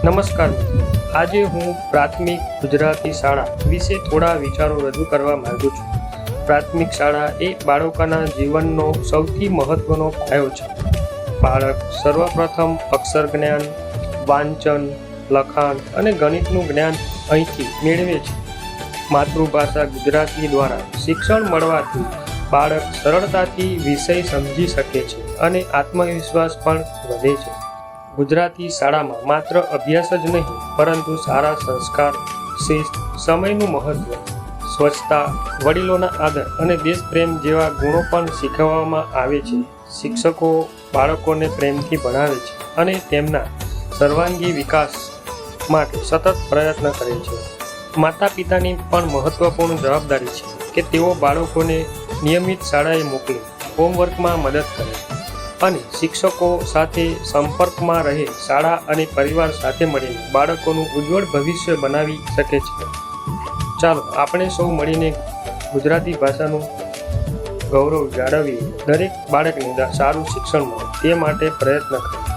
નમસ્કાર મિત્રો, આજે હું પ્રાથમિક ગુજરાતી શાળા વિશે થોડા વિચારો રજૂ કરવા માંગુ છું. પ્રાથમિક શાળા એ બાળકોના જીવનનો સૌથી મહત્વનો પાયો છે. બાળક સર્વપ્રથમ અક્ષર જ્ઞાન, વાંચન, લખાણ અને ગણિતનું જ્ઞાન અહીંથી મેળવે છે. માતૃભાષા ગુજરાતી દ્વારા શિક્ષણ મળવાથી બાળક સરળતાથી વિષય સમજી શકે છે અને આત્મવિશ્વાસ પણ વધે છે. ગુજરાતી શાળામાં માત્ર અભ્યાસ જ નહીં, પરંતુ સારા સંસ્કાર, શિસ્ત, સમયનું મહત્વ, સ્વચ્છતા, વડીલોના આદર અને દેશપ્રેમ જેવા ગુણો પણ શીખવવામાં આવે છે. શિક્ષકો બાળકોને પ્રેમથી ભણાવે છે અને તેમના સર્વાંગી વિકાસ માટે સતત પ્રયત્ન કરે છે. માતા પિતાની પણ મહત્વપૂર્ણ જવાબદારી છે કે તેઓ બાળકોને નિયમિત શાળાએ મોકલે, હોમવર્કમાં મદદ કરે અને શિક્ષકો સાથે સંપર્કમાં રહે. શાળા અને પરિવાર સાથે મળીને બાળકોનું ઉજ્જવળ ભવિષ્ય બનાવી શકે છે. ચાલો આપણે સૌ મળીને ગુજરાતી ભાષાનું ગૌરવ જાળવીએ, દરેક બાળકને સારું શિક્ષણ મળે તે માટે પ્રયત્ન કરીએ.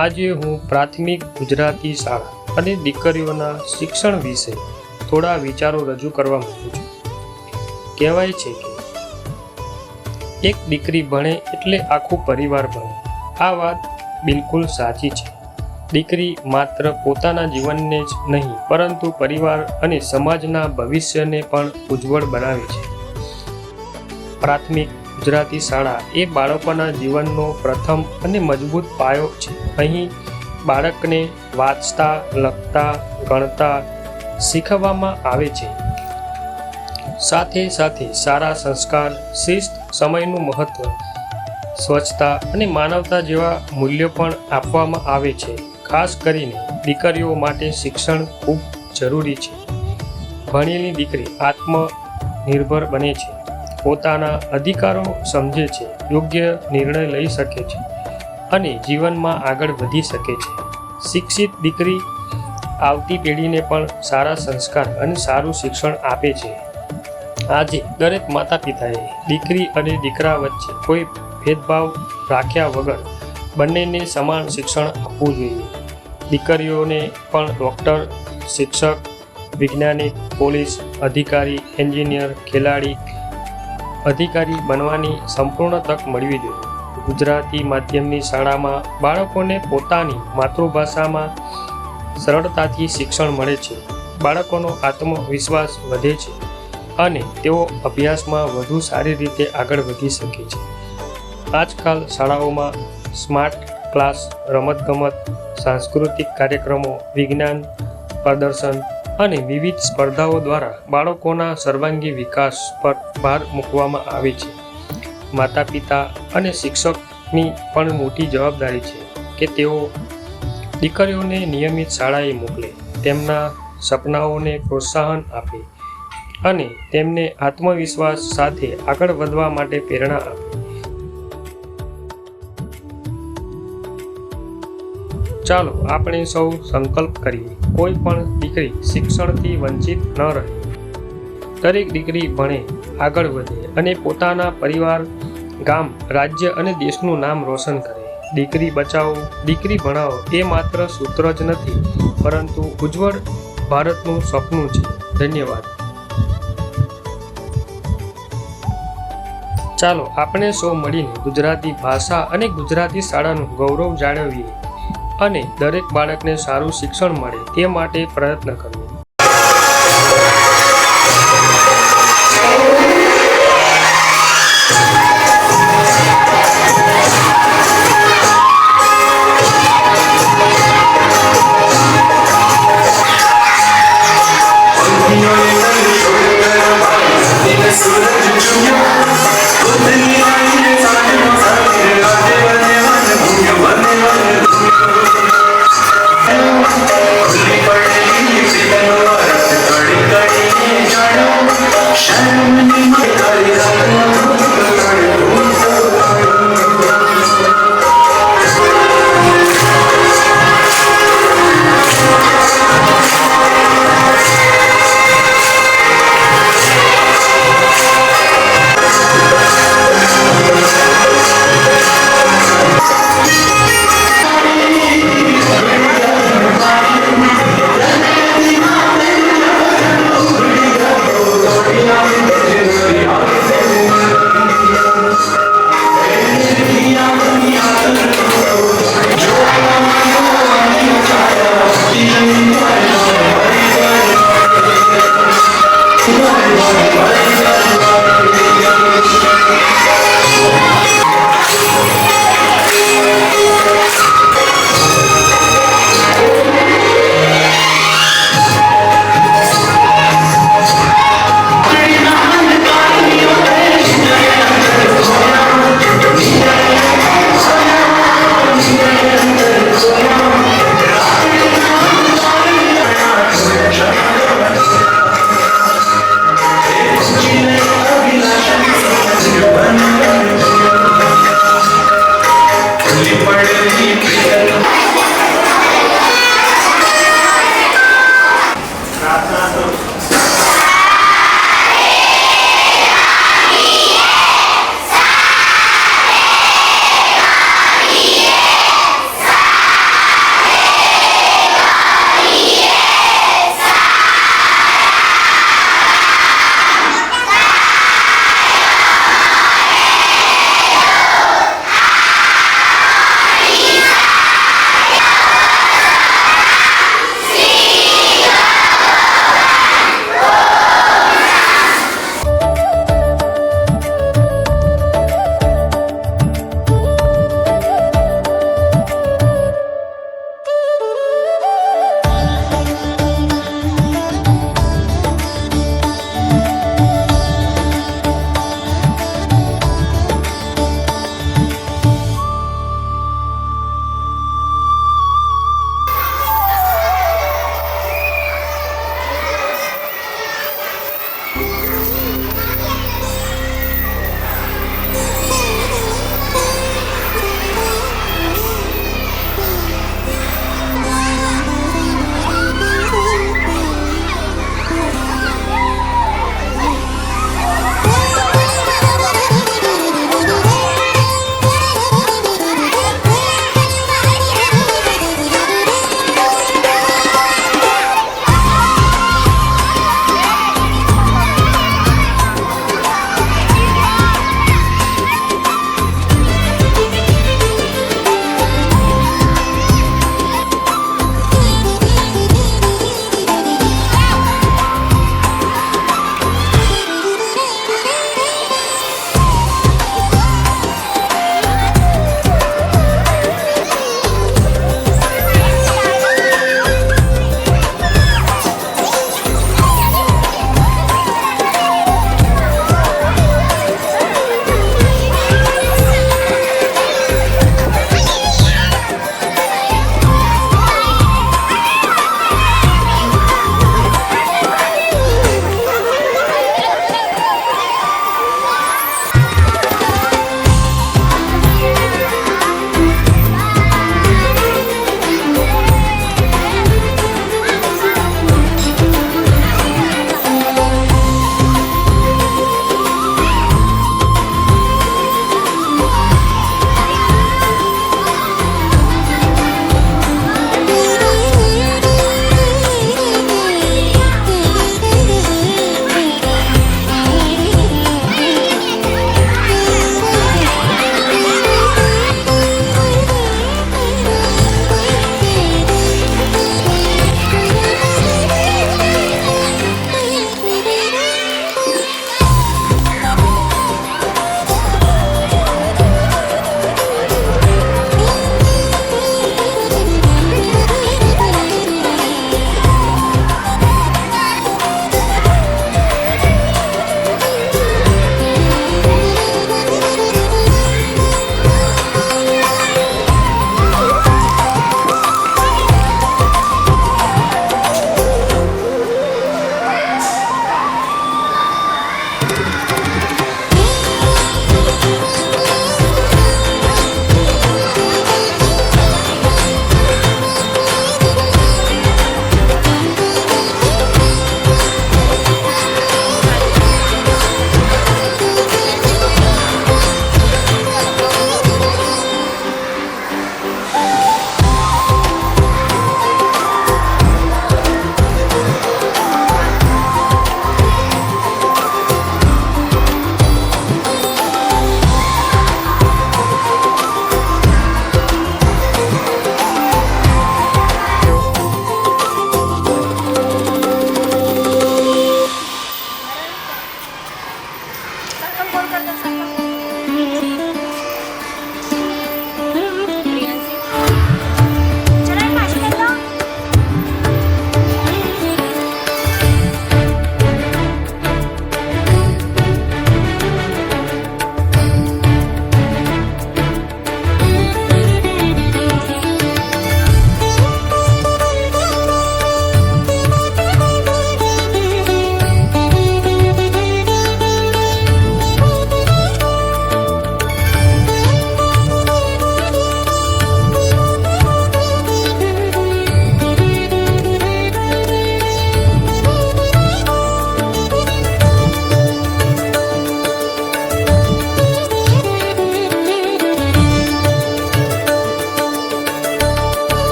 આજે હું પ્રાથમિક ગુજરાતી શાળા અને દીકરીઓના શિક્ષણ વિશે થોડા વિચારો રજૂ કરવા માંગુ છું. કહેવાય છે કે એક દીકરી ભણે એટલે આખું પરિવાર ભણે. આ વાત બિલકુલ સાચી છે. દીકરી માત્ર પોતાના જીવનને જ નહીં, પરંતુ પરિવાર અને સમાજના ભવિષ્યને પણ ઉજ્જવળ બનાવે છે. પ્રાથમિક ગુજરાતી શાળા એ બાળકોના જીવનનો પ્રથમ અને મજબૂત પાયો છે. અહીં બાળકને વાંચતા, લખતા, ગણતા શીખવવામાં આવે છે. સાથે સાથે સારા સંસ્કાર, શિસ્ત, સમયનું મહત્વ, સ્વચ્છતા અને માનવતા જેવા મૂલ્યો પણ આપવામાં આવે છે. ખાસ કરીને દીકરીઓ માટે શિક્ષણ ખૂબ જરૂરી છે. ભણેલી દીકરી આત્મનિર્ભર બને છે, પોતાના અધિકારો સમજે છે, યોગ્ય નિર્ણય લઈ શકે છે અને જીવનમાં આગળ વધી શકે છે. શિક્ષિત દીકરી આવતી પેઢીને પણ સારા સંસ્કાર અને સારું શિક્ષણ આપે છે. આજે દરેક માતા પિતાએ દીકરી અને દીકરા વચ્ચે કોઈ ભેદભાવ રાખ્યા વગર બંનેને સમાન શિક્ષણ આપવું જોઈએ. દીકરીઓને પણ ડૉક્ટર, શિક્ષક, વૈજ્ઞાનિક, પોલીસ અધિકારી, એન્જિનિયર, ખેલાડી, અધિકારી બનવાની સંપૂર્ણ તક મળવી જોઈએ. ગુજરાતી માધ્યમની શાળામાં બાળકોને પોતાની માતૃભાષામાં સરળતાથી શિક્ષણ મળે છે. બાળકોનો આત્મવિશ્વાસ વધે છે અને તેઓ અભ્યાસમાં વધુ સારી રીતે આગળ વધી શકે છે. આજકાલ શાળાઓમાં સ્માર્ટ ક્લાસ, રમતગમત, સાંસ્કૃતિક કાર્યક્રમો, વિજ્ઞાન પ્રદર્શન અને વિવિધ સ્પર્ધાઓ દ્વારા બાળકોના સર્વાંગી વિકાસ પર ભાર મૂકવામાં આવે છે. માતા પિતા અને શિક્ષકની પણ મોટી જવાબદારી છે કે તેઓ દીકરીઓને નિયમિત શાળાએ મોકલે, તેમના સપનાઓને પ્રોત્સાહન આપે અને તેમને આત્મવિશ્વાસ સાથે આગળ વધવા માટે પ્રેરણા આપે. ચાલો આપણે સૌ સંકલ્પ કરીએ, કોઈ પણ દીકરી શિક્ષણથી વંચિત ન રહે. દરેક દીકરી ભણે, આગળ વધે અને પોતાના પરિવાર, ગામ, રાજ્ય અને દેશનું નામ રોશન કરે. દીકરી બચાવો, દીકરી ભણાવો એ માત્ર સૂત્ર જ નથી, પરંતુ ઉજ્જવળ ભારતનું સપનું છે. ધન્યવાદ. ચાલો આપણે સૌ મળીને ગુજરાતી ભાષા અને ગુજરાતી શાળાનું ગૌરવ જાળવીએ અને દરેક બાળકને સારું શિક્ષણ મળે તે માટે પ્રયત્ન કરવો. Surat